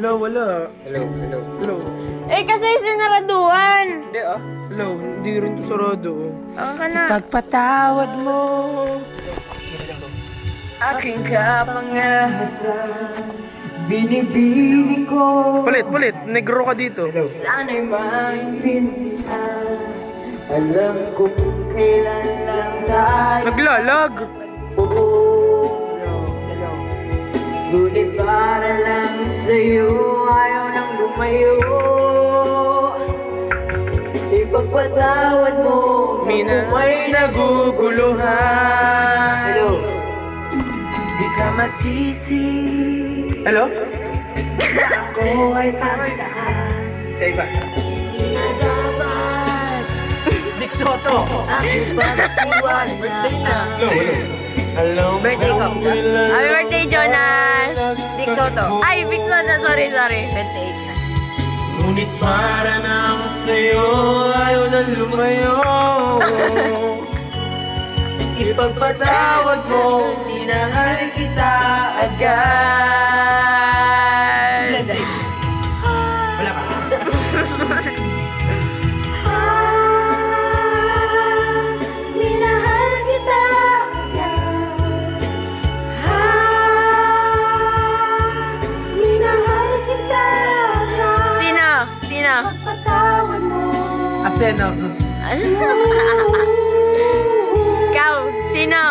Wala, wala. Hello, hello. Hello. Eh, kasi sinaraduhan. Hindi ah. Hello, hindi rin to sarado. Ang ka na. Pagpatawad mo. Aking kapangahasan, binibini ko. Palit. Negro ka dito. Sana'y maintindihan. Alam ko kailan lang tayo. Naglalag. Ngunit para lang sa'yo, ayaw nang lumayo. Ipagpatawad mo, Mina, may naguguluhan. Hello. Di ka masisi. Hello? Ako ay tandaan Sa iba. na dapat Nick Soto. aking pagkuhan Birthday na. Hello. Birthday ko. Happy birthday, Jonas! Vic Soto. Ay, Vic Soto. Sorry. 28 na. Ngunit para nang sa'yo, ayaw na lumayo. Ipagpatawad mo, minahal kita agad. Wala ka. Minahal kita agad. Minahal kita agad. Sino? Pagpatawad mo. Asena. Ikaw, sino?